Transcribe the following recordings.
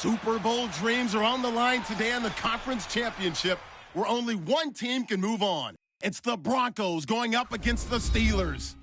Super Bowl dreams are on the line today in the conference championship, where only one team can move on. It's the Broncos going up against the Steelers.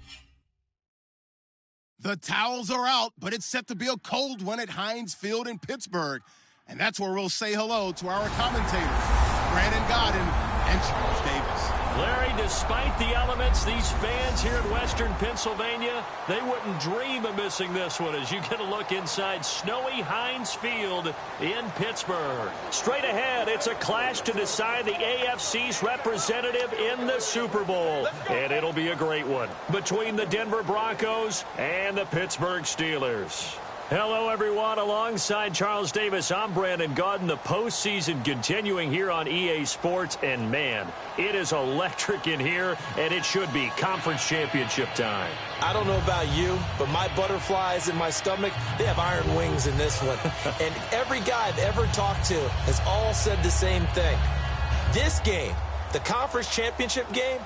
The towels are out, but it's set to be a cold one at Heinz Field in Pittsburgh. And that's where we'll say hello to our commentators, Brandon Godden and Charles Davis. Larry, despite the elements, these fans here in Western Pennsylvania, they wouldn't dream of missing this one as you get a look inside snowy Heinz Field in Pittsburgh. Straight ahead, it's a clash to decide the AFC's representative in the Super Bowl. And it'll be a great one between the Denver Broncos and the Pittsburgh Steelers. Hello, everyone. Alongside Charles Davis, I'm Brandon Godden. The postseason continuing here on EA Sports. And, man, it is electric in here, and it should be conference championship time. I don't know about you, but my butterflies in my stomach, they have iron wings in this one. And every guy I've ever talked to has all said the same thing. This game, the conference championship game,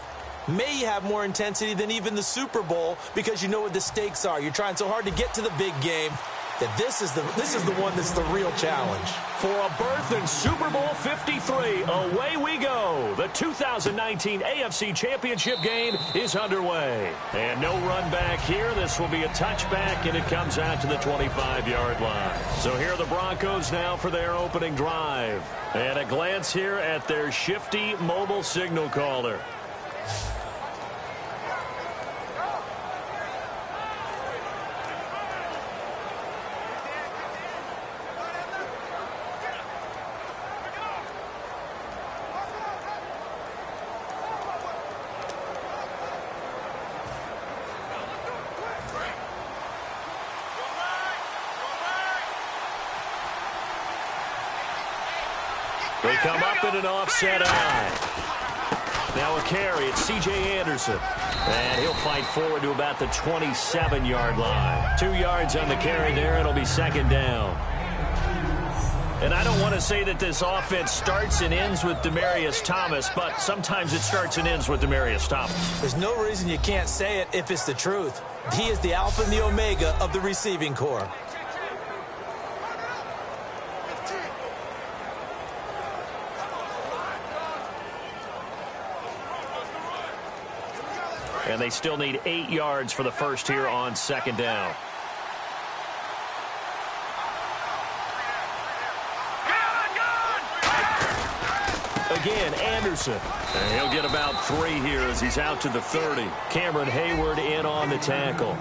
may have more intensity than even the Super Bowl because you know what the stakes are. You're trying so hard to get to the big game that this is the one that's the real challenge. For a berth in Super Bowl 53, away we go. The 2019 AFC Championship game is underway. And no run back here. This will be a touchback, and it comes out to the 25-yard line. So here are the Broncos now for their opening drive. And a glance here at their shifty mobile signal caller. They come up in an offset eye. Now a carry. It's C.J. Anderson. And he'll fight forward to about the 27-yard line. 2 yards on the carry there. It'll be second down. And I don't want to say that this offense starts and ends with Demaryius Thomas, but sometimes it starts and ends with Demaryius Thomas. There's no reason you can't say it if it's the truth. He is the alpha and the omega of the receiving corps. And they still need 8 yards for the first here on second down. Again, Anderson. And he'll get about 3 here as he's out to the 30. Cameron Hayward in on the tackle.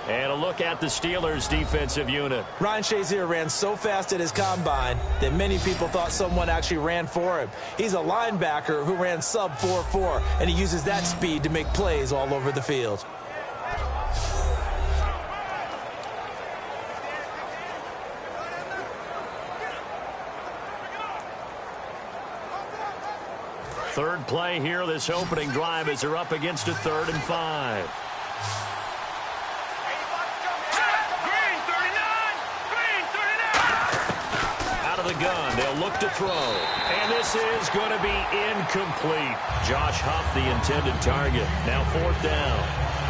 And a look at the Steelers' defensive unit. Ryan Shazier ran so fast at his combine that many people thought someone actually ran for him. He's a linebacker who ran sub 4.4, and he uses that speed to make plays all over the field. Third play here, this opening drive, as they're up against a 3rd and 5. The gun. They'll look to throw. And this is going to be incomplete. Josh Huff, the intended target. Now 4th down.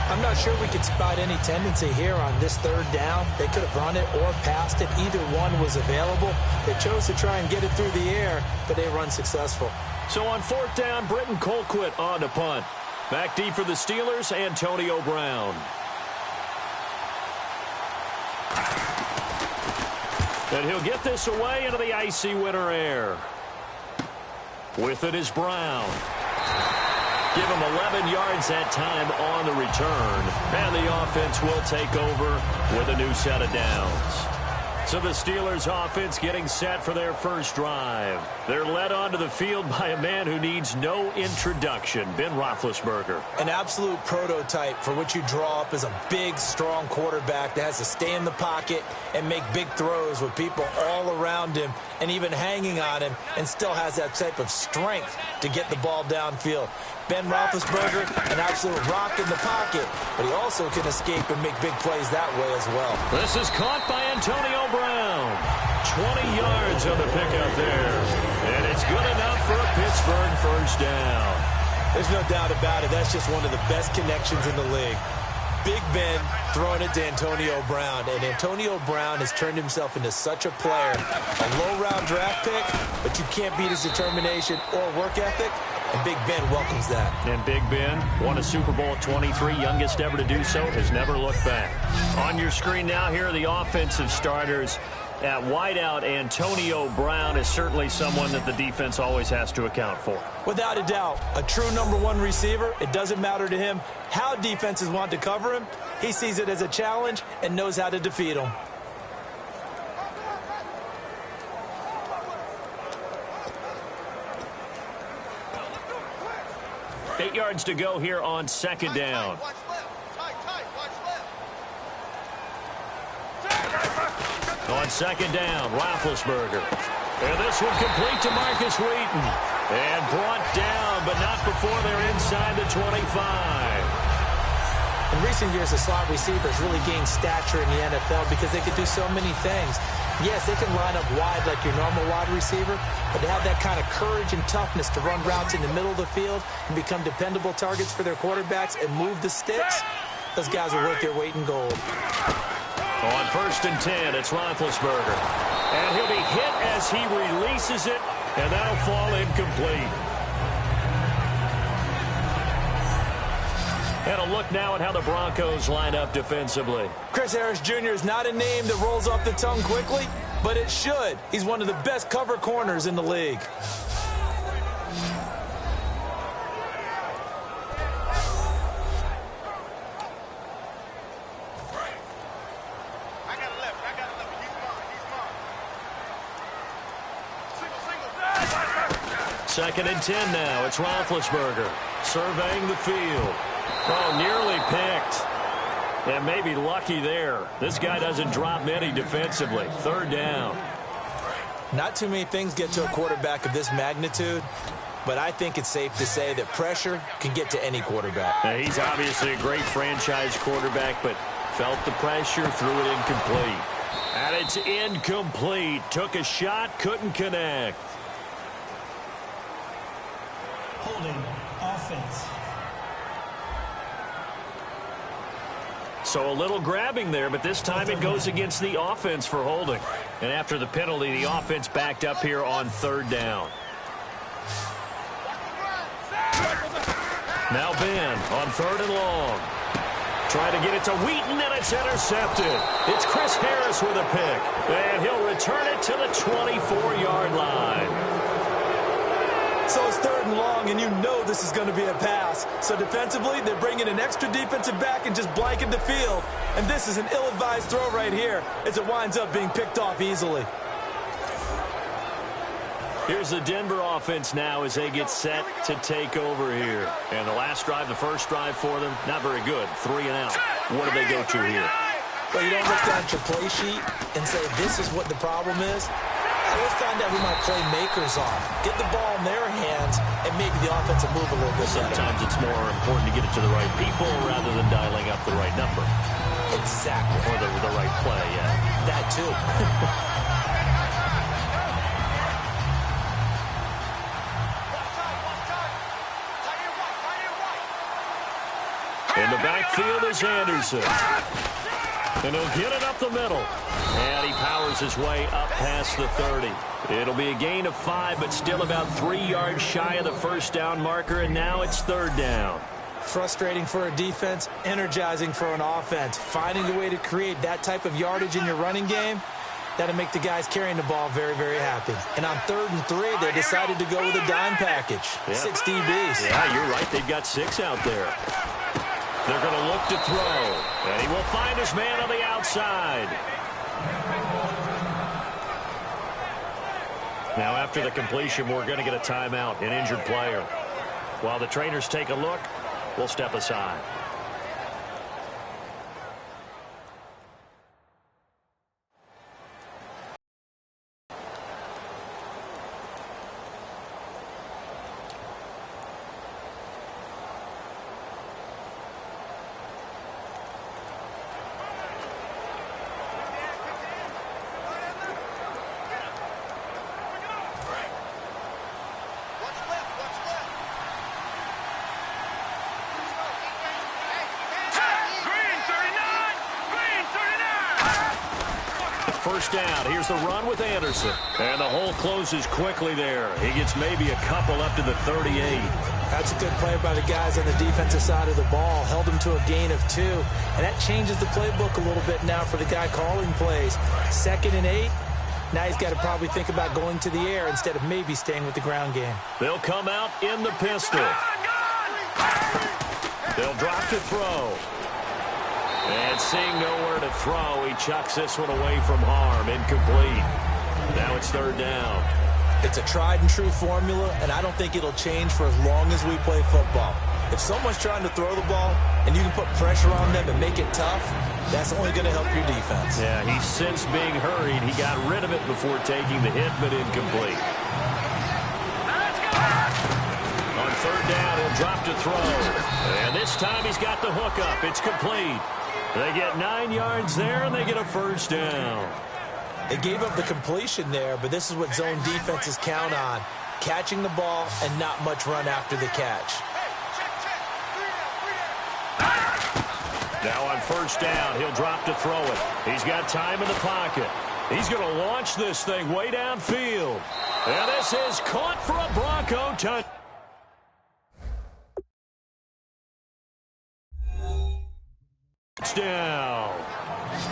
I'm not sure we could spot any tendency here on this 3rd down. They could have run it or passed it. Either one was available. They chose to try and get it through the air, but they were unsuccessful. So on 4th down, Britton Colquitt on to punt. Back deep for the Steelers, Antonio Brown. And he'll get this away into the icy winter air. With it is Brown. Give him 11 yards that time on the return. And the offense will take over with a new set of downs. So the Steelers offense getting set for their first drive. They're led onto the field by a man who needs no introduction, Ben Roethlisberger. An absolute prototype for what you draw up as a big, strong quarterback that has to stay in the pocket and make big throws with people all around him and even hanging on him, and still has that type of strength to get the ball downfield. Ben Roethlisberger, an absolute rock in the pocket, but he also can escape and make big plays that way as well. This is caught by Antonio Brown. 20 yards on the pickup there. And it's good enough for a Pittsburgh first down. There's no doubt about it. That's just one of the best connections in the league. Big Ben throwing it to Antonio Brown, and Antonio Brown has turned himself into such a player. A low-round draft pick, but you can't beat his determination or work ethic, and Big Ben welcomes that. And Big Ben won a Super Bowl at 23, youngest ever to do so, has never looked back. On your screen now, here are the offensive starters. At wideout, Antonio Brown is certainly someone that the defense always has to account for. Without a doubt, a true #1 receiver. It doesn't matter to him how defenses want to cover him. He sees it as a challenge and knows how to defeat them. Eight yards to go here on second down. On second down, Roethlisberger. And this one complete to Marcus Wheaton. And brought down, but not before they're inside the 25. In recent years, the slot receivers really gained stature in the NFL because they could do so many things. Yes, they can line up wide like your normal wide receiver, but to have that kind of courage and toughness to run routes in the middle of the field and become dependable targets for their quarterbacks and move the sticks, those guys are worth their weight in gold. On 1st and 10, it's Roethlisberger. And he'll be hit as he releases it, and that'll fall incomplete. And a look now at how the Broncos line up defensively. Chris Harris Jr. is not a name that rolls off the tongue quickly, but it should. He's one of the best cover corners in the league. Second and 10 now. It's Roethlisberger surveying the field. Oh, nearly picked. And maybe lucky there. This guy doesn't drop many defensively. Third down. Not too many things get to a quarterback of this magnitude, but I think it's safe to say that pressure can get to any quarterback. Now, he's obviously a great franchise quarterback, but felt the pressure, threw it incomplete. And it's incomplete. Took a shot, couldn't connect. Holding offense. So a little grabbing there, but this time it goes against the offense for holding. And after the penalty, the offense backed up here on third down. Now Ben on 3rd and long. Trying to get it to Wheaton, and it's intercepted. It's Chris Harris with a pick. And he'll return it to the 24-yard line. So it's 3rd and long, and you know this is going to be a pass. So defensively, they're bringing an extra defensive back and just blanket the field. And this is an ill-advised throw right here as it winds up being picked off easily. Here's the Denver offense now as they get set to take over here. And the last drive, the first drive for them, not very good. 3 and out. What do they go to here? Well, you don't look down at your play sheet and say this is what the problem is. Let's find out who my playmakers are. Get the ball in their hands, and maybe the offense will move a little bit better. Sometimes it's more important to get it to the right people rather than dialing up the right number. Exactly. Or the right play, yeah. That too. In the backfield is Anderson. And he'll get it up the middle. And he powers his way up past the 30. It'll be a gain of 5, but still about 3 yards shy of the first down marker, and now it's 3rd down. Frustrating for a defense, energizing for an offense. Finding a way to create that type of yardage in your running game, that'll make the guys carrying the ball very, very happy. And on 3rd and 3, they decided to go with a dime package. Yep. 6 DBs. Yeah, you're right. They've got 6 out there. They're going to look to throw. And he will find his man on the outside. Now, after the completion, we're going to get a timeout, an injured player. While the trainers take a look, we'll step aside. first down. Here's the run with Anderson. And the hole closes quickly there. He gets maybe a couple up to the 38. That's a good play by the guys on the defensive side of the ball. Held him to a gain of 2. And that changes the playbook a little bit now for the guy calling plays. 2nd and 8. Now he's got to probably think about going to the air instead of maybe staying with the ground game. They'll come out in the pistol. They'll drop to throw. And seeing nowhere to throw, he chucks this one away from harm. Incomplete. Now it's 3rd down. It's a tried-and-true formula, and I don't think it'll change for as long as we play football. If someone's trying to throw the ball and you can put pressure on them and make it tough, that's only going to help your defense. Yeah, he's since being hurried. He got rid of it before taking the hit, but incomplete. On 3rd down, he'll drop to throw. And this time he's got the hook up. It's complete. They get 9 yards there, and they get a first down. They gave up the completion there, but this is what zone defenses count on. Catching the ball and not much run after the catch. Now on 1st down, he'll drop to throw it. He's got time in the pocket. He's going to launch this thing way downfield. And this is caught for a Bronco touchdown.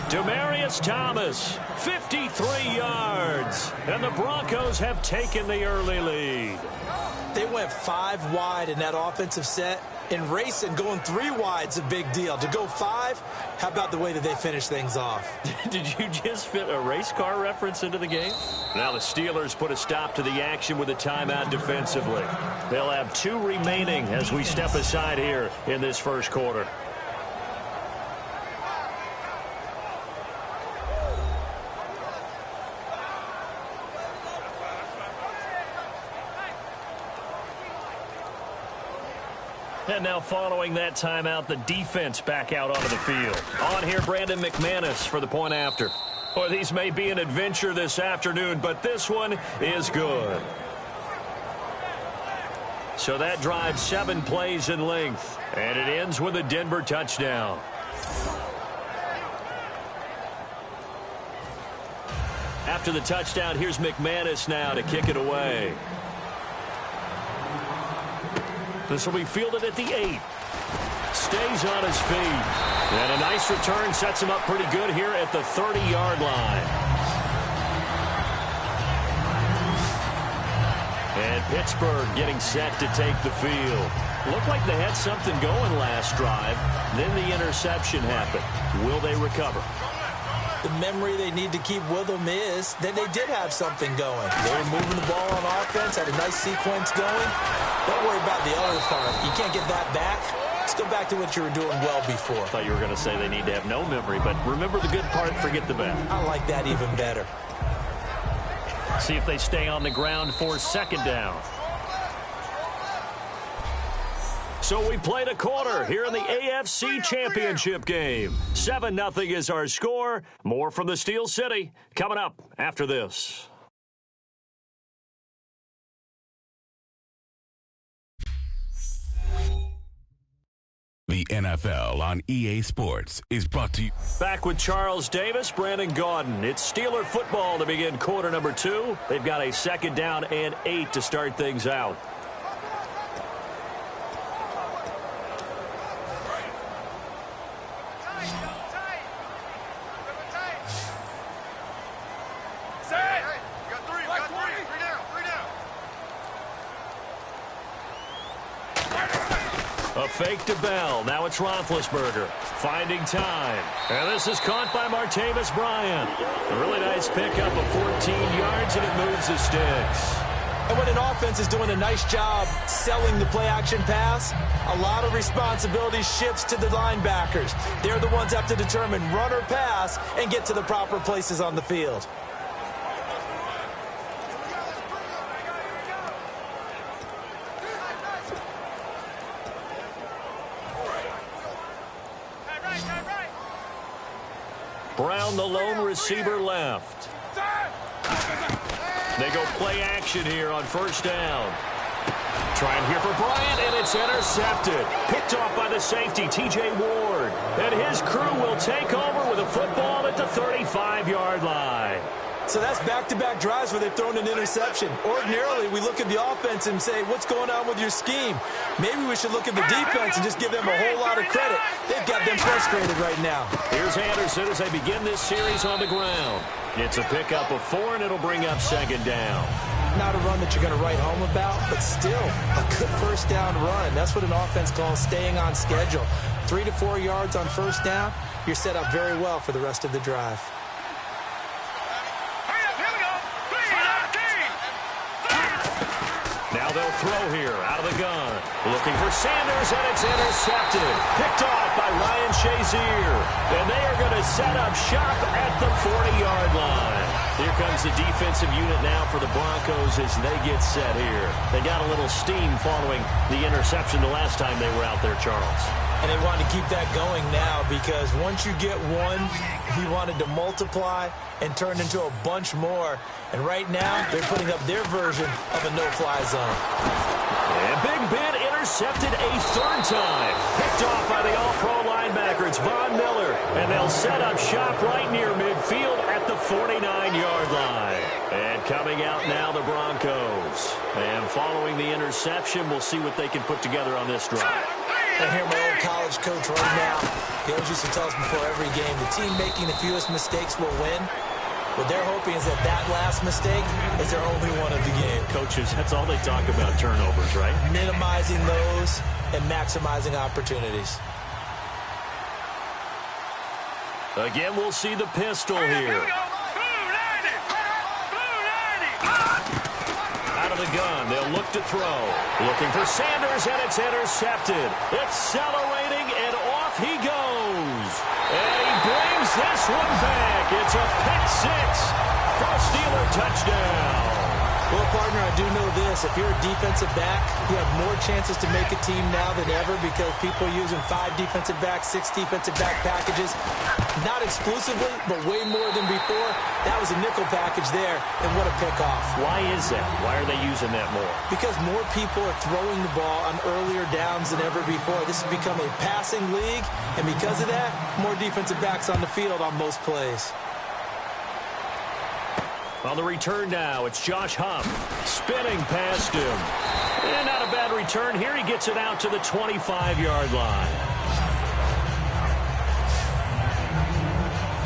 Demaryius Thomas, 53 yards. And the Broncos have taken the early lead. They went 5 wide in that offensive set. In racing, going 3 wide's a big deal. To go 5, how about the way that they finish things off? Did you just fit a race car reference into the game? Now the Steelers put a stop to the action with a timeout defensively. They'll have 2 remaining as we step aside here in this first quarter. And now following that timeout, the defense back out onto the field. On here, Brandon McManus for the point after. Boy, these may be an adventure this afternoon, but this one is good. So that drives 7 plays in length, and it ends with a Denver touchdown. After the touchdown, here's McManus now to kick it away. This will be fielded at the 8. Stays on his feet. And a nice return sets him up pretty good here at the 30-yard line. And Pittsburgh getting set to take the field. Looked like they had something going last drive. Then the interception happened. Will they recover? The memory they need to keep with them is that they did have something going. They were moving the ball on offense, had a nice sequence going. Don't worry about the other part. You can't get that back. Let's go back to what you were doing well before. I thought you were going to say they need to have no memory, but remember the good part, forget the bad. I like that even better. See if they stay on the ground for 2nd down. So we played a quarter here in the AFC Championship game. 7-0 is our score. More from the Steel City coming up after this. The NFL on EA Sports is brought to you. Back with Charles Davis, Brandon Gaudin. It's Steeler football to begin quarter number 2. They've got a 2nd down and 8 to start things out. A fake to Bell. Now it's Roethlisberger finding time. And this is caught by Martavis Bryant. A really nice pickup of 14 yards, and it moves the sticks. And when an offense is doing a nice job selling the play-action pass, a lot of responsibility shifts to the linebackers. They're the ones that have to determine run or pass and get to the proper places on the field. Brown, the lone receiver, left. They go play action here on 1st down. Trying here for Bryant, and it's intercepted. Picked off by the safety, T.J. Ward. And his crew will take over with a football at the 35-yard line. So that's back-to-back drives where they've thrown an interception. Ordinarily, we look at the offense and say, what's going on with your scheme? Maybe we should look at the defense and just give them a whole lot of credit. They've got them frustrated right now. Here's Anderson as they begin this series on the ground. It's a pickup of 4, and it'll bring up second down. Not a run that you're going to write home about, but still a good first down run. That's what an offense calls staying on schedule. 3 to 4 yards on first down, you're set up very well for the rest of the drive. Now they'll throw here out of the gun. Looking for Sanders, and it's intercepted. Picked off by Ryan Shazier. And they are going to set up shop at the 40-yard line. Here comes the defensive unit now for the Broncos as they get set here. They got a little steam following the interception the last time they were out there, Charles. And they want to keep that going now because once you get one, he wanted to multiply and turn into a bunch more. And right now, they're putting up their version of a no-fly zone. And Big Ben intercepted a third time. Picked off by the all-pro linebacker. It's Von Miller. And they'll set up shop right near midfield at the 49-yard line. And coming out now, the Broncos. And following the interception, we'll see what they can put together on this drive. I hear my old college coach right now. He always used to tell us before every game, the team making the fewest mistakes will win. What they're hoping is that that last mistake is their only one of the game. Coaches, that's all they talk about, turnovers, right? Minimizing those and maximizing opportunities. Again, we'll see the pistol here. Out of the gun, they'll look to throw. Looking for Sanders, and it's intercepted. Accelerating, and off he goes. And he brings this one back. It's a pick six for a Steeler touchdown. Well, partner, I do know this. If you're a defensive back, you have more chances to make a team now than ever because people are using 5 defensive backs, 6 defensive back packages. Not exclusively, but way more than before. That was a nickel package there, and what a pickoff. Why is that? Why are they using that more? Because more people are throwing the ball on earlier downs than ever before. This has become a passing league, and because of that, more defensive backs on the field on most plays. On the return now, it's Josh Huff spinning past him. And not a bad return. Here he gets it out to the 25-yard line.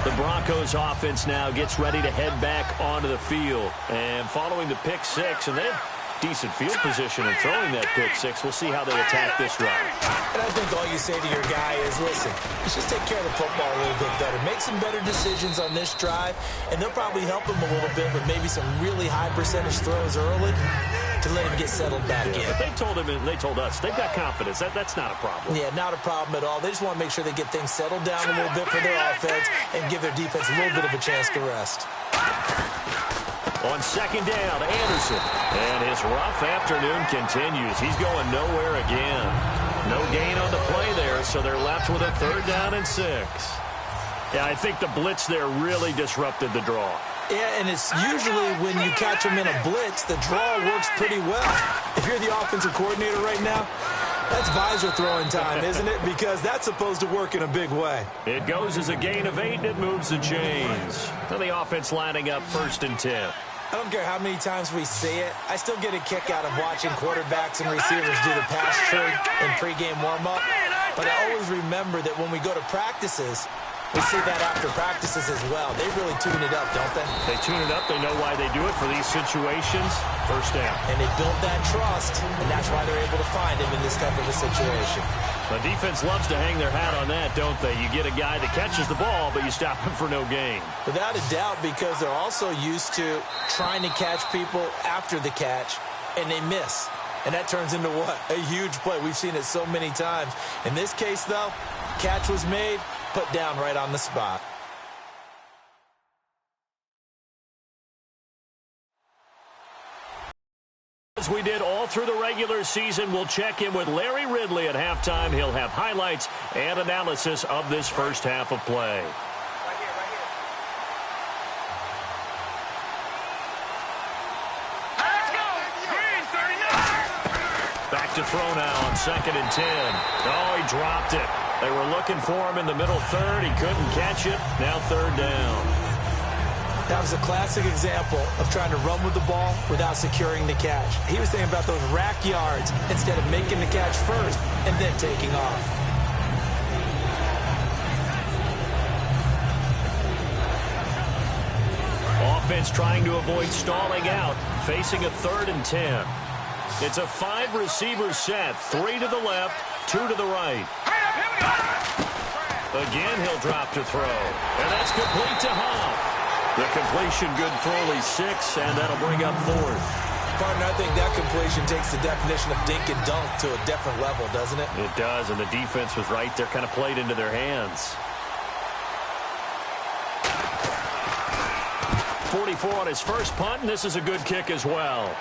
The Broncos offense now gets ready to head back onto the field. And following the pick six, and they have decent field position in throwing that pick six. We'll see how they attack this drive. And I think all you say to your guy is, listen, let's just take care of the football a little bit better. Make some better decisions on this drive, and they'll probably help him a little bit with maybe some really high percentage throws early to let him get settled back in. But they told him, and they told us, they've got confidence. That's not a problem. Yeah, not a problem at all. They just want to make sure they get things settled down a little bit for their offense and give their defense a little bit of a chance to rest. On second down, Anderson. And his rough afternoon continues. He's going nowhere again. No gain on the play there, so they're left with a 3rd down and 6. Yeah, I think the blitz there really disrupted the draw. Yeah, and it's usually when you catch them in a blitz, the draw works pretty well. If you're the offensive coordinator right now, that's visor throwing time, isn't it? Because that's supposed to work in a big way. It goes as a gain of 8, and it moves the chains. So the offense lining up 1st and 10. I don't care how many times we say it. I still get a kick out of watching quarterbacks and receivers do the pass tree in pregame warm-up. But I always remember that when we go to practices, we see that after practices as well. They really tune it up, don't they? They tune it up. They know why they do it for these situations. 1st down. And they build that trust, and that's why they're able to find him in this type of a situation. The defense loves to hang their hat on that, don't they? You get a guy that catches the ball, but you stop him for no gain. Without a doubt, because they're also used to trying to catch people after the catch, and they miss. And that turns into what? A huge play. We've seen it so many times. In this case, though, catch was made, put down right on the spot. As we did all through the regular season, we'll check in with Larry Ridley at halftime. He'll have highlights and analysis of this first half of play. Back to throw now on 2nd and 10. Oh, he dropped it. They were looking for him in the middle third. He couldn't catch it. Now third down. That was a classic example of trying to run with the ball without securing the catch. He was thinking about those rack yards instead of making the catch first and then taking off. Offense trying to avoid stalling out, facing a 3rd and 10. It's a 5-receiver set, 3 to the left, 2 to the right. Again, he'll drop to throw, and that's complete to Huff. The completion good for only 6, and that'll bring up 4th. Partner, I think that completion takes the definition of dink and dunk to a different level, doesn't it? It does, and the defense was right there, kind of played into their hands. 44 on his first punt, and this is a good kick as well.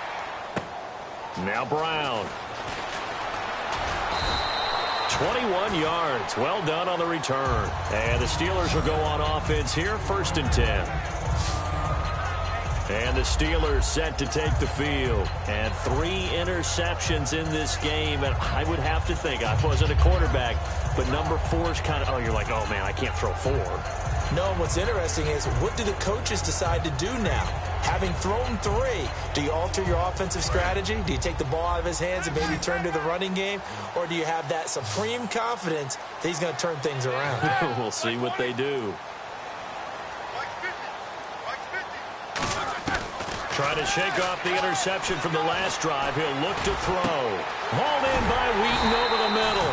Now Brown. 21 yards. Well done on the return. And the Steelers will go on offense here, 1st and 10. And the Steelers set to take the field. And 3 interceptions in this game. And I would have to think, I wasn't a quarterback, but number 4 is kind of, oh, you're like, oh, man, I can't throw 4. No, what's interesting is, what do the coaches decide to do now? Having thrown 3, do you alter your offensive strategy? Do you take the ball out of his hands and maybe turn to the running game? Or do you have that supreme confidence that he's going to turn things around? We'll see what they do. Trying to shake off the interception from the last drive. He'll look to throw. Hauled in by Wheaton over the middle.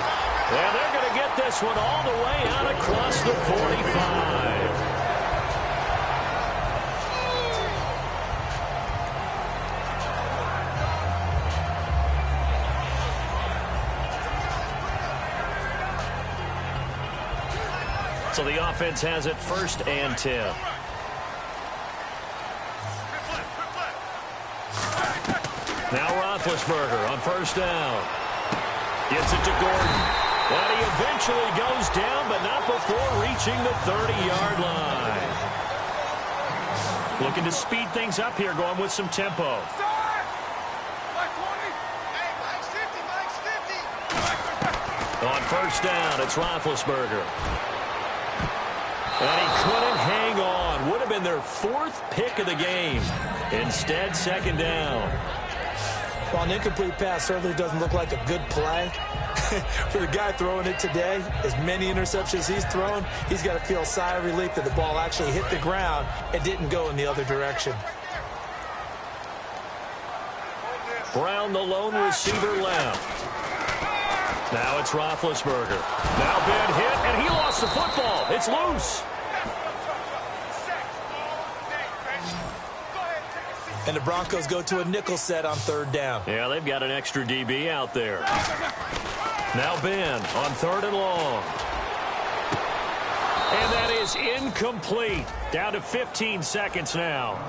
And they're going to get this one all the way out across the 45. So the offense has it 1st and 10. Now Roethlisberger on 1st down. Gets it to Gordon. And he eventually goes down, but not before reaching the 30-yard line. Looking to speed things up here, going with some tempo. On 1st down, it's Roethlisberger. And he couldn't hang on. Would have been their 4th pick of the game. Instead, 2nd down. While an incomplete pass certainly doesn't look like a good play, for the guy throwing it today, as many interceptions he's thrown, he's got to feel a sigh of relief that the ball actually hit the ground and didn't go in the other direction. Brown, the lone receiver, left. Now it's Roethlisberger. Now bad hit, and he lost the football. It's loose. And the Broncos go to a nickel set on 3rd down. Yeah, they've got an extra DB out there. Now Ben on 3rd and long. And that is incomplete. Down to 15 seconds now.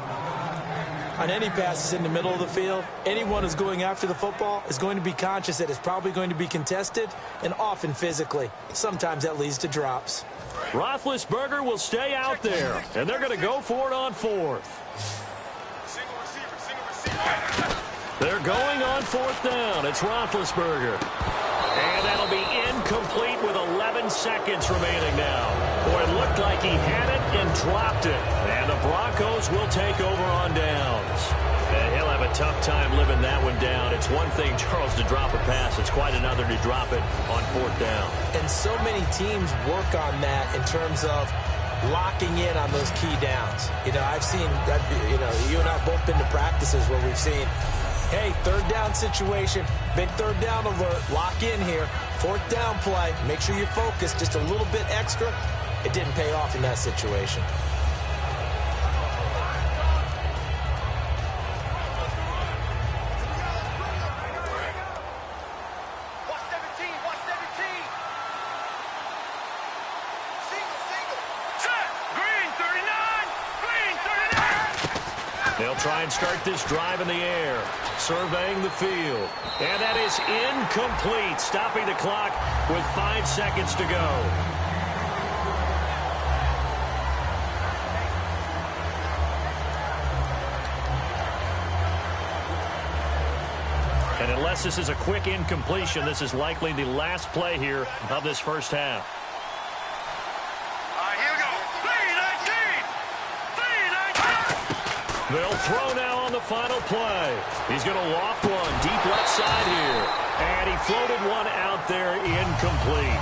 On any passes in the middle of the field, anyone who's going after the football is going to be conscious that it's probably going to be contested, and often physically. Sometimes that leads to drops. Roethlisberger will stay out there, and they're going to go for it on 4th. They're going on 4th down. It's Roethlisberger. And that'll be incomplete with 11 seconds remaining now. Boy, it looked like he had it and dropped it. And the Broncos will take over on downs. And he'll have a tough time living that one down. It's one thing, Charles, to drop a pass. It's quite another to drop it on 4th down. And so many teams work on that in terms of locking in on those key downs. You know, I've seen, you and I have both been to practices where we've seen, hey, 3rd down situation, big 3rd down alert, lock in here, 4th down play, make sure you're focused just a little bit extra. It didn't pay off in that situation. They'll try and start this drive in the air, surveying the field. And that is incomplete, stopping the clock with 5 seconds to go. And unless this is a quick incompletion, this is likely the last play here of this first half. Here we go. 3-19! They'll throw now on the final play. He's going to loft one deep left side here. And he floated one out there incomplete.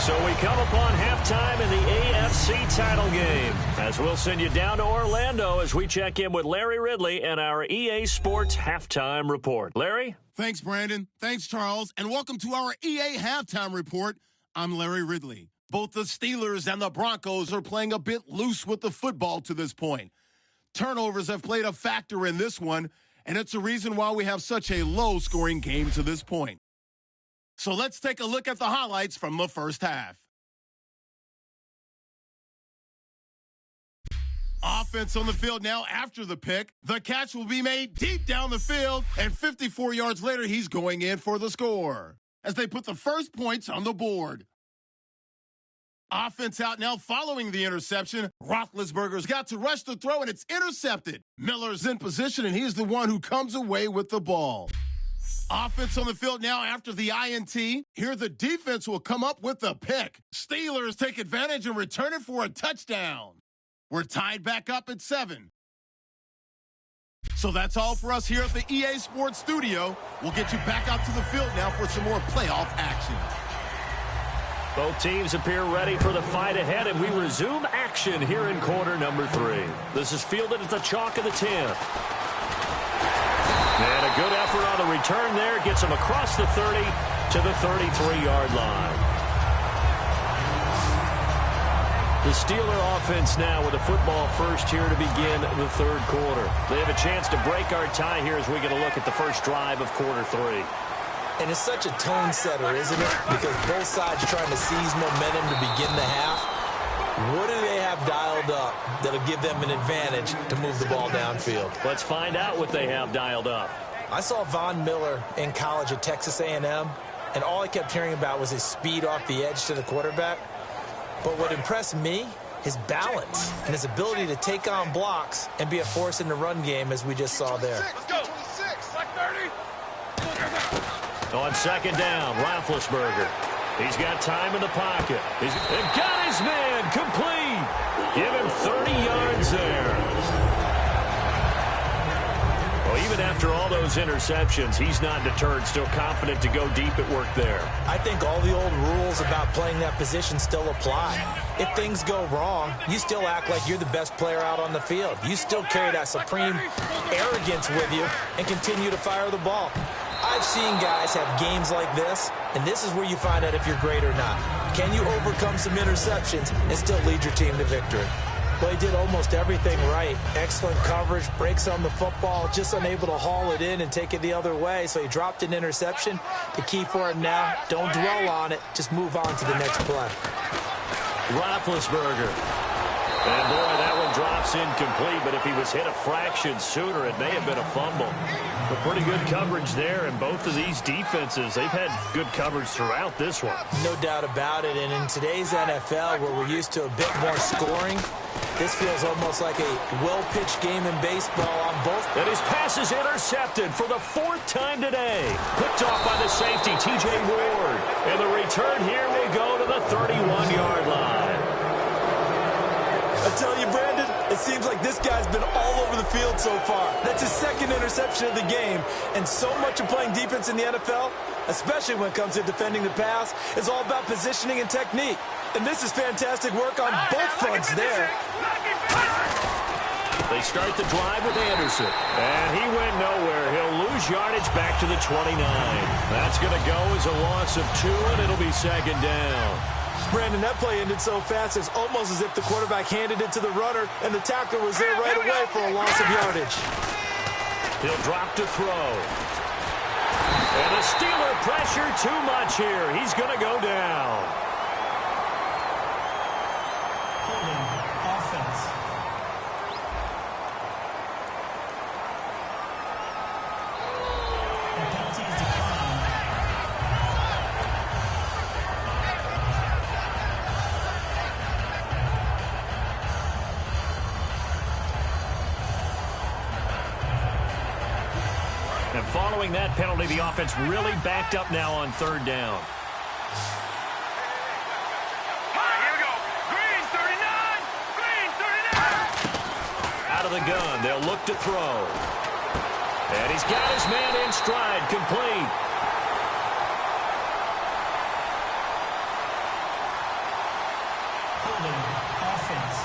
So we come upon halftime in the AFC title game, as we'll send you down to Orlando as we check in with Larry Ridley and our EA Sports Halftime Report. Larry? Thanks, Brandon. Thanks, Charles. And welcome to our EA Halftime Report. I'm Larry Ridley. Both the Steelers and the Broncos are playing a bit loose with the football to this point. Turnovers have played a factor in this one, and it's a reason why we have such a low-scoring game to this point. So let's take a look at the highlights from the first half. Offense on the field now after the pick. The catch will be made deep down the field, and 54 yards later, he's going in for the score as they put the first points on the board. Offense out now following the interception. Roethlisberger's got to rush the throw, and it's intercepted. Miller's in position, and he's the one who comes away with the ball. Offense on the field now after the INT. Here the defense will come up with the pick. Steelers take advantage and return it for a touchdown. We're tied back up at 7. So that's all for us here at the EA Sports Studio. We'll get you back out to the field now for some more playoff action. Both teams appear ready for the fight ahead, and we resume action here in quarter number 3. This is fielded at the chalk of the 10th. And a good effort on the return there. Gets him across the 30 to the 33-yard line. The Steeler offense now with the football first here to begin the third quarter. They have a chance to break our tie here as we get a look at the first drive of quarter 3. And it's such a tone setter, isn't it? Because both sides trying to seize momentum to begin the half. What do they have dialed up that'll give them an advantage to move the ball downfield? Let's find out what they have dialed up. I saw Von Miller in college at Texas A&M, and all I kept hearing about was his speed off the edge to the quarterback. But what impressed me, his balance and his ability to take on blocks and be a force in the run game, as we just saw there. Let's go. 26, like 30. On second down, Roethlisberger. He's got time in the pocket. He's got his man complete. Give him 30 yards there. Well, even after all those interceptions, he's not deterred, still confident to go deep at work there. I think all the old rules about playing that position still apply. If things go wrong, you still act like you're the best player out on the field. You still carry that supreme arrogance with you and continue to fire the ball. I've seen guys have games like this, and this is where you find out if you're great or not. Can you overcome some interceptions and still lead your team to victory? Well, he did almost everything right. Excellent coverage, breaks on the football, just unable to haul it in and take it the other way, so he dropped an interception. The key for him now, don't dwell on it, just move on to the next play. Roethlisberger. And, boy, that one drops incomplete, but if he was hit a fraction sooner, it may have been a fumble. But pretty good coverage there, and both of these defenses, they've had good coverage throughout this one. No doubt about it, and in today's NFL, where we're used to a bit more scoring, this feels almost like a well-pitched game in baseball on both. And his pass is intercepted for the 4th time today. Picked off by the safety, T.J. Ward. And the return here will go to the 31-yard line. I tell you, Brandon, it seems like this guy's been all over the field so far. That's his 2nd interception of the game. And so much of playing defense in the NFL, especially when it comes to defending the pass, is all about positioning and technique. And this is fantastic work on both fronts there. They start the drive with Anderson. And he went nowhere. He'll lose yardage back to the 29. That's going to go as a loss of 2, and it'll be 2nd down. Brandon, that play ended so fast, it's almost as if the quarterback handed it to the runner, and the tackler was there right away for a loss of yardage. He'll drop to throw. And the Steeler pressure too much here. He's going to go down. Offense. The penalty is declined. following that penalty, the offense really backed up now on third down. Here we go. Green 39. Green 39. Out of the gun, they'll look to throw. And he's got his man in stride, complete. Holding offense.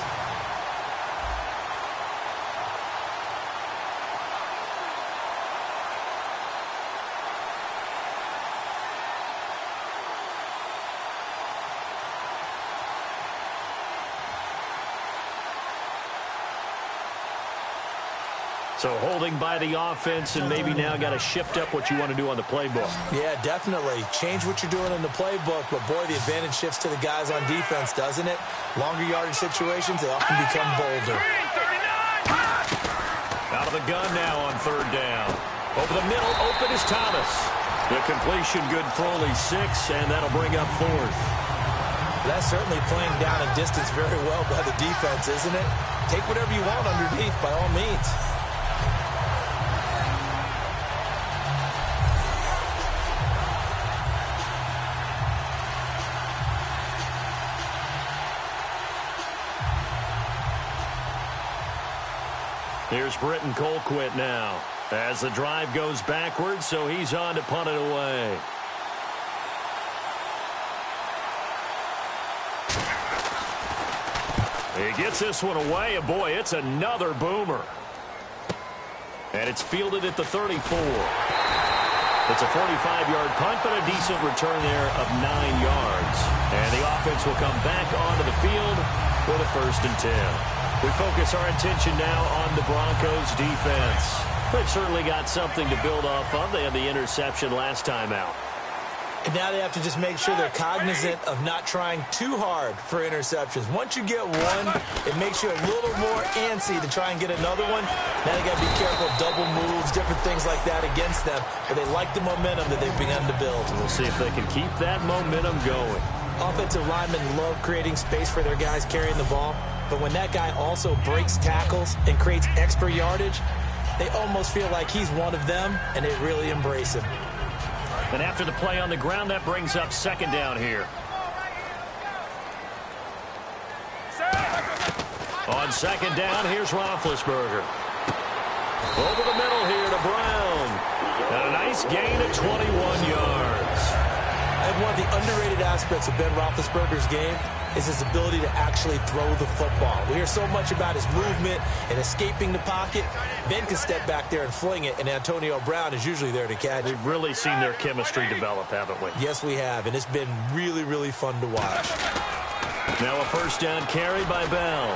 So holding by the offense, and maybe now got to shift up what you want to do on the playbook. Yeah, definitely. Change what you're doing in the playbook, but boy, the advantage shifts to the guys on defense, doesn't it? Longer yardage situations, they often become bolder. Green 39. Out of the gun now on third down. Over the middle, open is Thomas. The completion good for only 6, and that'll bring up fourth. That's certainly playing down a distance very well by the defense, isn't it? Take whatever you want underneath, by all means. Here's Britton Colquitt now as the drive goes backwards, so he's on to punt it away. He gets this one away, and boy, it's another boomer. And it's fielded at the 34. It's a 45-yard punt, but a decent return there of 9 yards. And the offense will come back onto the field for the 1st and 10. We focus our attention now on the Broncos defense. They've certainly got something to build off of. They had the interception last time out. And now they have to just make sure they're cognizant of not trying too hard for interceptions. Once you get one, it makes you a little more antsy to try and get another one. Now they got to be careful of double moves, different things like that against them. But they like the momentum that they've begun to build. We'll see if they can keep that momentum going. Offensive linemen love creating space for their guys carrying the ball. But when that guy also breaks tackles and creates extra yardage, they almost feel like he's one of them, and they really embrace him. And after the play on the ground, that brings up 2nd down here. On 2nd down, here's Roethlisberger. Over the middle here to Brown. And a nice gain of 21 yards. And one of the underrated aspects of Ben Roethlisberger's game is his ability to actually throw the football. We hear so much about his movement and escaping the pocket. Ben can step back there and fling it, and Antonio Brown is usually there to catch it. We've really seen their chemistry develop, haven't we? Yes, we have, and it's been really, really fun to watch. Now a 1st down carry by Bell.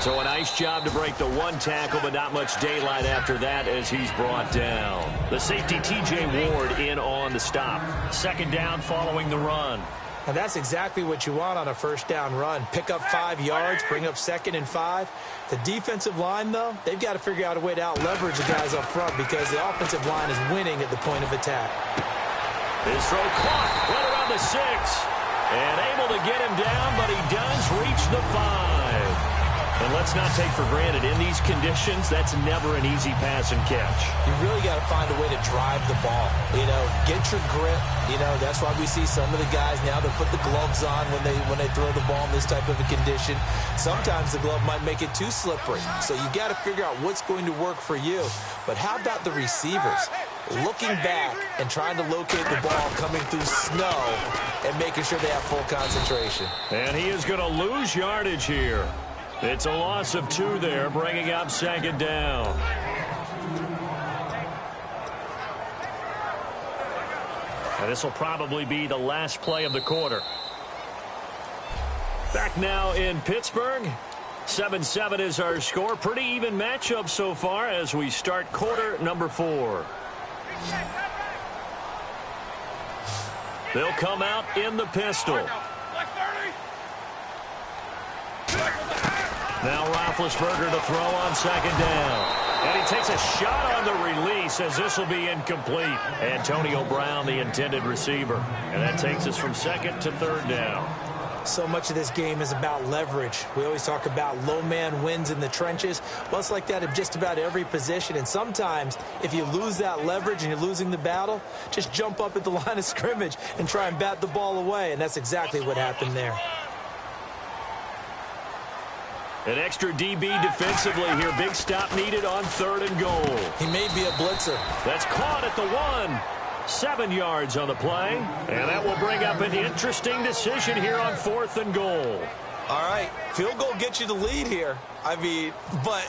So a nice job to break the one tackle, but not much daylight after that as he's brought down. The safety, T.J. Ward, in on the stop. 2nd down following the run. And that's exactly what you want on a 1st down run. Pick up 5 yards, bring up 2nd and 5. The defensive line, though, they've got to figure out a way to out-leverage the guys up front because the offensive line is winning at the point of attack. His throw caught, right around the 6. And able to get him down, but he does reach the 5. And let's not take for granted, in these conditions, that's never an easy pass and catch. You really got to find a way to drive the ball. You know, get your grip. You know, that's why we see some of the guys now that put the gloves on when they throw the ball in this type of a condition. Sometimes the glove might make it too slippery. So you got to figure out what's going to work for you. But how about the receivers? Looking back and trying to locate the ball coming through snow and making sure they have full concentration. And he is going to lose yardage here. It's a loss of 2 there, bringing up 2nd down. And this will probably be the last play of the quarter. Back now in Pittsburgh. 7-7 is our score. Pretty even matchup so far as we start quarter number 4. They'll come out in the pistol. Now Roethlisberger to throw on 2nd down. And he takes a shot on the release as this will be incomplete. Antonio Brown, the intended receiver. And that takes us from 2nd to 3rd down. So much of this game is about leverage. We always talk about low man wins in the trenches. Well, it's like that in just about every position. And sometimes, if you lose that leverage and you're losing the battle, just jump up at the line of scrimmage and try and bat the ball away. And that's exactly what happened there. An extra DB defensively here. Big stop needed on 3rd and goal. He may be a blitzer. That's caught at the 1. 7 yards on the play. And that will bring up an interesting decision here on 4th and goal. All right. Field goal gets you the lead here. I mean, but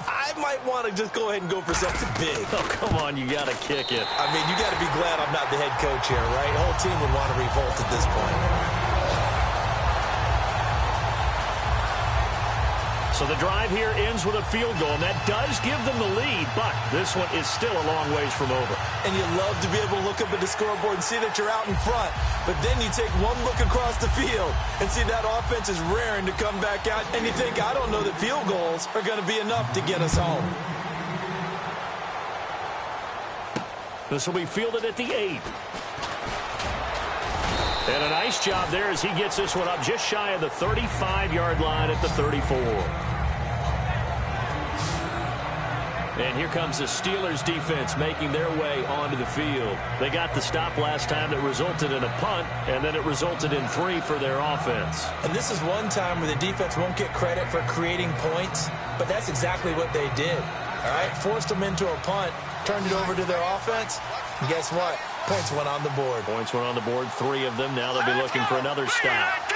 I might want to just go ahead and go for something big. Oh, come on. You got to kick it. I mean, you got to be glad I'm not the head coach here, right? The whole team would want to revolt at this point. So the drive here ends with a field goal, and that does give them the lead, but this one is still a long ways from over. And you love to be able to look up at the scoreboard and see that you're out in front, but then you take one look across the field and see that offense is raring to come back out, and you think, I don't know that field goals are going to be enough to get us home. This will be fielded at the 8. And a nice job there as he gets this one up just shy of the 35-yard line at the 34. And here comes the Steelers defense making their way onto the field. They got the stop last time that resulted in a punt, and then it resulted in 3 for their offense. And this is one time where the defense won't get credit for creating points, but that's exactly what they did. All right, forced them into a punt, turned it over to their offense, and guess what? Points went on the board. Points went on the board, 3 of them. Now they'll be looking for another stop.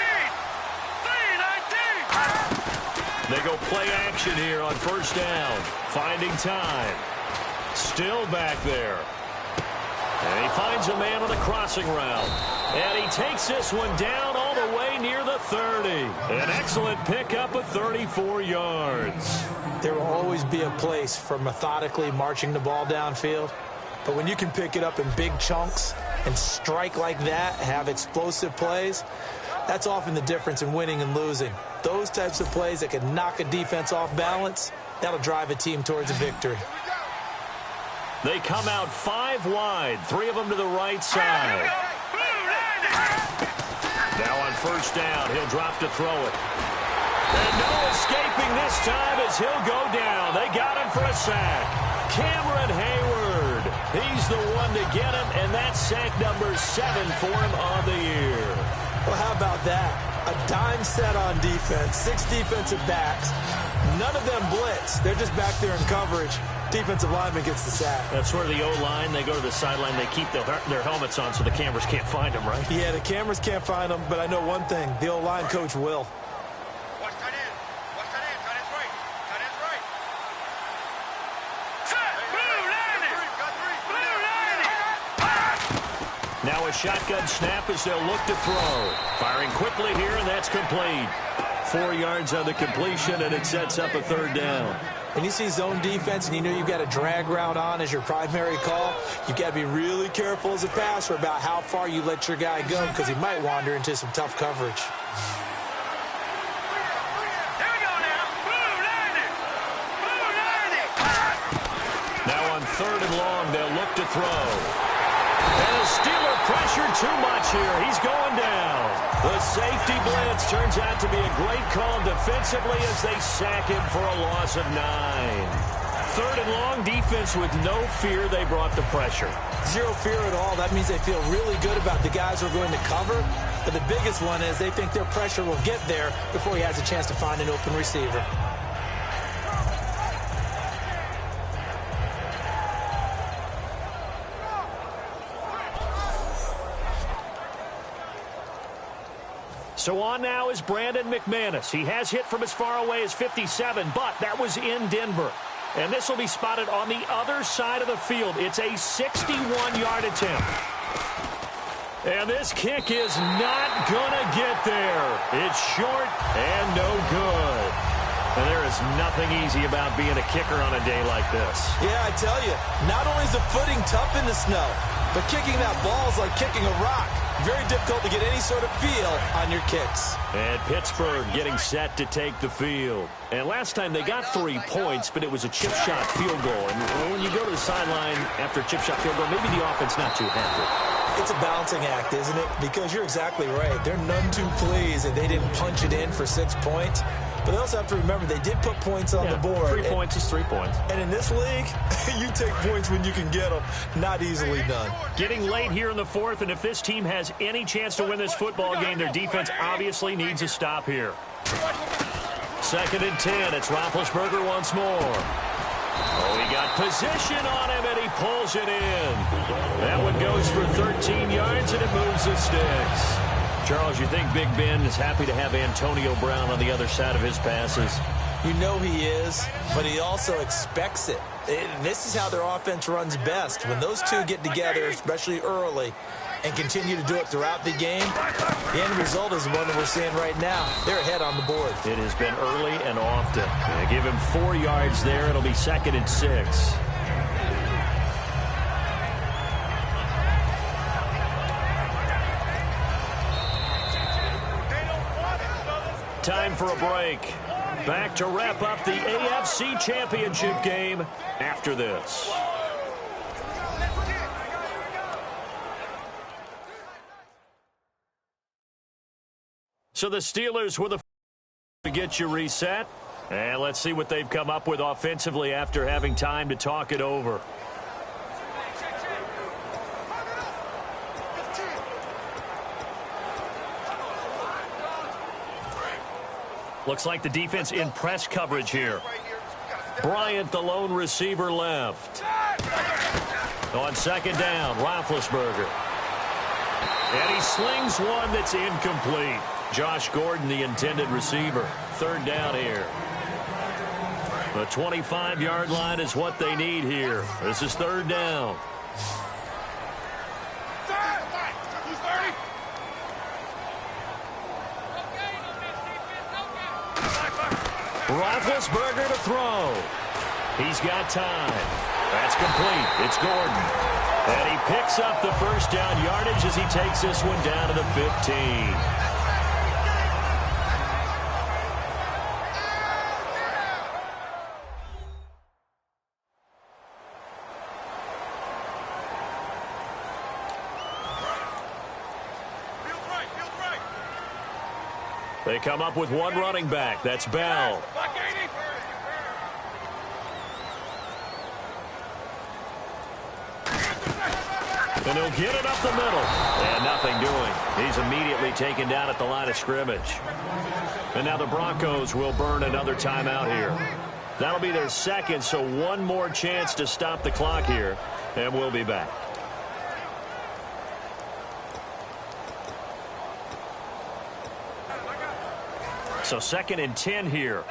They go play action here on 1st down. Finding time. Still back there. And he finds a man on a crossing route. And he takes this one down all the way near the 30. An excellent pickup of 34 yards. There will always be a place for methodically marching the ball downfield. But when you can pick it up in big chunks and strike like that, have explosive plays, that's often the difference in winning and losing. Those types of plays that can knock a defense off balance, that'll drive a team towards a victory. They come out 5 wide, 3 of them to the right side. Now on 1st down, he'll drop to throw it. And no escaping this time as he'll go down. They got him for a sack. Cameron Hayward. He's the one to get him, and that's sack number 7 for him on the year. Well, how about that? A dime set on defense, 6 defensive backs. None of them blitz. They're just back there in coverage. Defensive lineman gets the sack. That's where the O-line, they go to the sideline, they keep their helmets on so the cameras can't find them, right? Yeah, the cameras can't find them, but I know one thing. The O-line coach will. Watch tight end. Watch tight end. Tight end's right. Tight end's right. Now a shotgun snap as they'll look to throw. Firing quickly here, and that's complete. 4 yards on the completion, and it sets up a 3rd down. When you see zone defense and you know you've got a drag route on as your primary call, you've got to be really careful as a passer about how far you let your guy go because he might wander into some tough coverage. Here we go now. Now on 3rd and long, they'll look to throw. And a Steeler pressure too much here. He's going down. The safety blitz turns out to be a great call defensively as they sack him for a loss of 9. 3rd and long, defense with no fear. They brought the pressure. Zero fear at all. That means they feel really good about the guys who are going to cover. But the biggest one is they think their pressure will get there before he has a chance to find an open receiver. So on now is Brandon McManus. He has hit from as far away as 57, but that was in Denver. And this will be spotted on the other side of the field. It's a 61-yard attempt. And this kick is not going to get there. It's short and no good. And there is nothing easy about being a kicker on a day like this. Yeah, I tell you, not only is the footing tough in the snow, but kicking that ball is like kicking a rock. Very difficult to get any sort of feel on your kicks. And Pittsburgh getting set to take the field. And last time they got 3 points, but it was a chip shot field goal. And when you go to the sideline after a chip shot field goal, maybe the offense not too happy. It's a balancing act, isn't it? Because you're exactly right. They're none too pleased that they didn't punch it in for 6 points. But they also have to remember they did put points on the board. 3 points is 3 points. And in this league, you take points when you can get them. Not easily done. Getting late here in the fourth, and if this team has any chance to win this football game, their defense obviously needs a stop here. 2nd and 10. It's Roethlisberger once more. Oh, he got position on him, and he pulls it in. That one goes for 13 yards, and it moves the sticks. Charles, you think Big Ben is happy to have Antonio Brown on the other side of his passes? You know he is, but he also expects it. This is how their offense runs best. When those two get together, especially early, and continue to do it throughout the game, the end result is the one that we're seeing right now. They're ahead on the board. It has been early and often. They give him 4 yards there. It'll be 2nd and 6. Time for a break. Back to wrap up the AFC Championship game after this. So the Steelers were the to get you reset. And let's see what they've come up with offensively after having time to talk it over. Looks like the defense in press coverage here. Bryant, the lone receiver, left. On 2nd down, Roethlisberger. And he slings one that's incomplete. Josh Gordon, the intended receiver. 3rd down here. The 25-yard line is what they need here. This is 3rd down. Roethlisberger to throw. He's got time. That's complete. It's Gordon. And he picks up the first down yardage as he takes this one down to the 15. They come up with one running back. That's Bell. And he'll get it up the middle. And nothing doing. He's immediately taken down at the line of scrimmage. And now the Broncos will burn another timeout here. That'll be their 2nd, so one more chance to stop the clock here. And we'll be back. So 2nd and 10 here.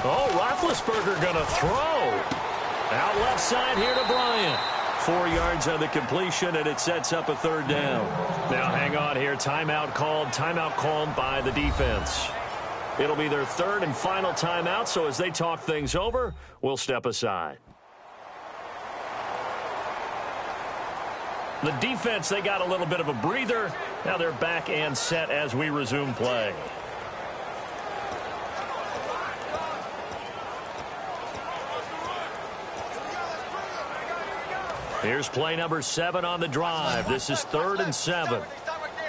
Oh, Roethlisberger going to throw. Out left side here to Bryant. 4 yards on the completion, and it sets up a 3rd down. Now hang on here. Timeout called by the defense. It'll be their 3rd and final timeout, so as they talk things over, we'll step aside. The defense, they got a little bit of a breather. Now they're back and set as we resume play. Here's play number 7 on the drive. This is 3rd and 7.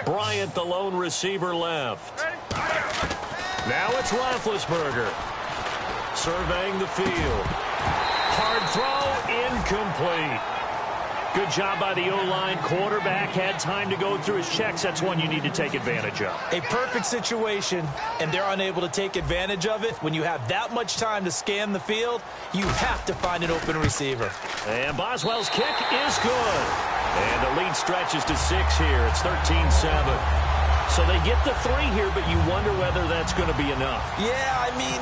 Bryant, the lone receiver, left. Now it's Roethlisberger. Surveying the field. Hard throw, incomplete. Good job by the O-line. Quarterback had time to go through his checks. That's one you need to take advantage of. A perfect situation, and they're unable to take advantage of it. When you have that much time to scan the field, you have to find an open receiver. And Boswell's kick is good. And the lead stretches to 6 here. It's 13-7. So they get the 3 here, but you wonder whether that's going to be enough. Yeah, I mean,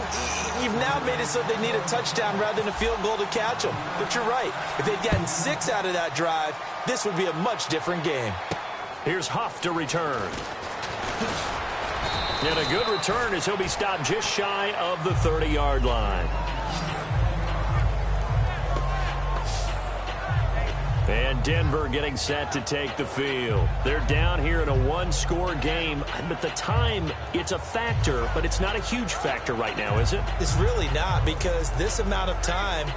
you've now made it so they need a touchdown rather than a field goal to catch them. But you're right. If they'd gotten 6 out of that drive, this would be a much different game. Here's Huff to return. And a good return as he'll be stopped just shy of the 30-yard line. And Denver getting set to take the field. They're down here in a 1-score game. But the time, it's a factor, but it's not a huge factor right now, is it? It's really not, because this amount of time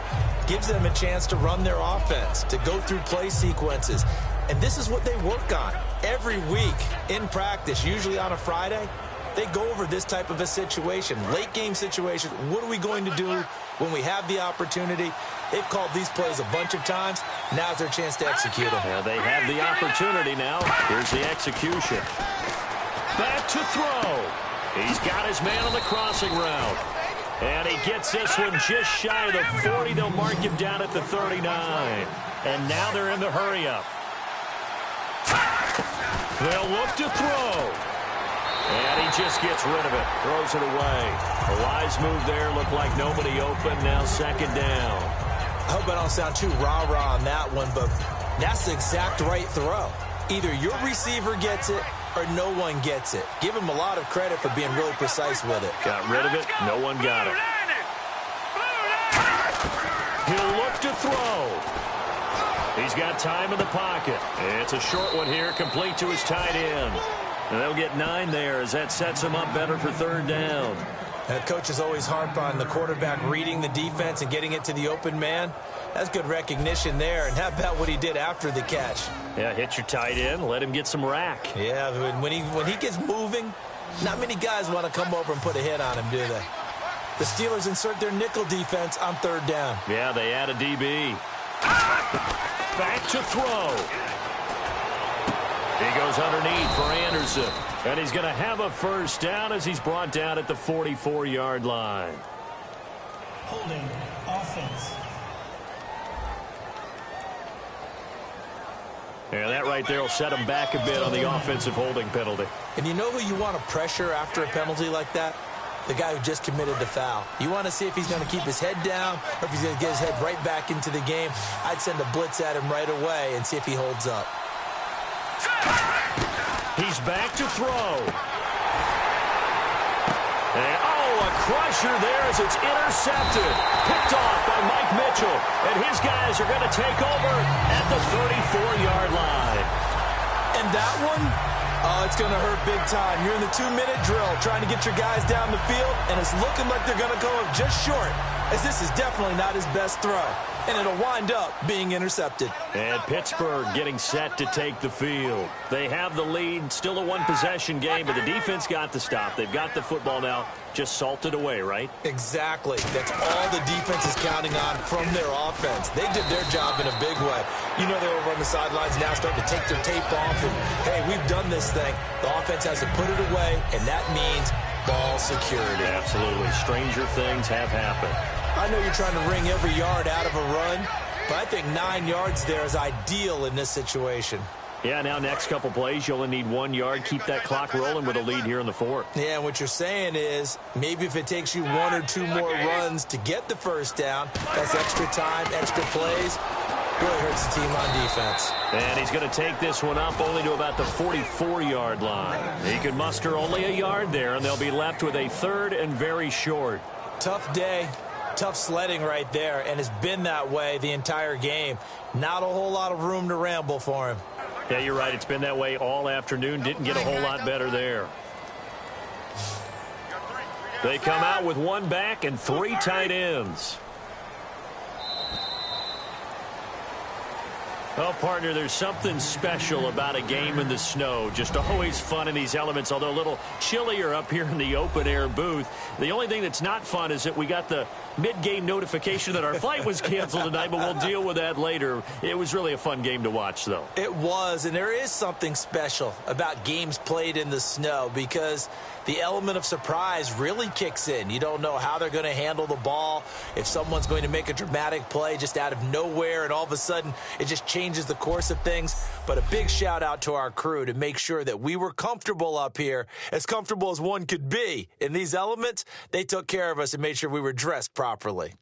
gives them a chance to run their offense, to go through play sequences. And this is what they work on every week in practice, usually on a Friday. They go over this type of a situation, late game situation. What are we going to do when we have the opportunity? They've called these plays a bunch of times. Now's their chance to execute them. Yeah, they have the opportunity now. Here's the execution. Back to throw. He's got his man on the crossing route. And he gets this one just shy of the 40. They'll mark him down at the 39. And now they're in the hurry-up. They'll look to throw. And he just gets rid of it. Throws it away. A wise move there. Looked like nobody open. Now 2nd down. I hope I don't sound too rah-rah on that one, but that's the exact right throw. Either your receiver gets it or no one gets it. Give him a lot of credit for being really precise with it. Got rid of it. No one got it. He'll look to throw. He's got time in the pocket. It's a short one here, complete to his tight end. And they'll get 9 there as that sets him up better for 3rd down. Coaches always harp on the quarterback reading the defense and getting it to the open man. That's good recognition there. And how about what he did after the catch? Yeah, hit your tight end, let him get some rack. Yeah, when he gets moving, not many guys want to come over and put a hit on him, do they? The Steelers insert their nickel defense on 3rd down. Yeah, they add a DB. Back to throw. He goes underneath for Anderson. And he's going to have a 1st down as he's brought down at the 44-yard line. Holding offense. And that right there will set him back a bit on the offensive holding penalty. And you know who you want to pressure after a penalty like that? The guy who just committed the foul. You want to see if he's going to keep his head down or if he's going to get his head right back into the game. I'd send a blitz at him right away and see if he holds up. He's back to throw. And, a crusher there as it's intercepted. Picked off by Mike Mitchell. And his guys are going to take over at the 34-yard line. And that one, it's going to hurt big time. You're in the 2-minute drill trying to get your guys down the field, and it's looking like they're going to go up just short, as this is definitely not his best throw. And it'll wind up being intercepted. And Pittsburgh getting set to take the field. They have the lead. Still a 1-possession game, but the defense got the stop. They've got the football now. Just salted away, right? Exactly. That's all the defense is counting on from their offense. They did their job in a big way. You know they're over on the sidelines now starting to take their tape off. And, hey, we've done this thing. The offense has to put it away, and that means ball security. Absolutely. Stranger things have happened. I know you're trying to wring every yard out of a run, but I think 9 yards there is ideal in this situation. Yeah, now next couple plays, you only need 1 yard. Keep that clock rolling with a lead here in the 4th. Yeah, what you're saying is maybe if it takes you 1 or 2 more runs to get the 1st down, that's extra time, extra plays. Really hurts the team on defense. And he's going to take this one up only to about the 44-yard line. He can muster only a yard there, and they'll be left with a 3rd and very short. Tough day. Tough sledding right there, and it's been that way the entire game. Not a whole lot of room to ramble for him. Yeah, you're right. It's been that way all afternoon. Didn't get a whole lot better there. They come out with 1 back and 3 tight ends. Well, partner, there's something special about a game in the snow. Just always fun in these elements, although a little chillier up here in the open-air booth. The only thing that's not fun is that we got the mid-game notification that our flight was canceled tonight, but we'll deal with that later. It was really a fun game to watch, though. It was, and there is something special about games played in the snow because the element of surprise really kicks in. You don't know how they're going to handle the ball, if someone's going to make a dramatic play just out of nowhere, and all of a sudden it just changes the course of things. But a big shout out to our crew to make sure that we were comfortable up here, as comfortable as one could be. In these elements, they took care of us and made sure we were dressed properly.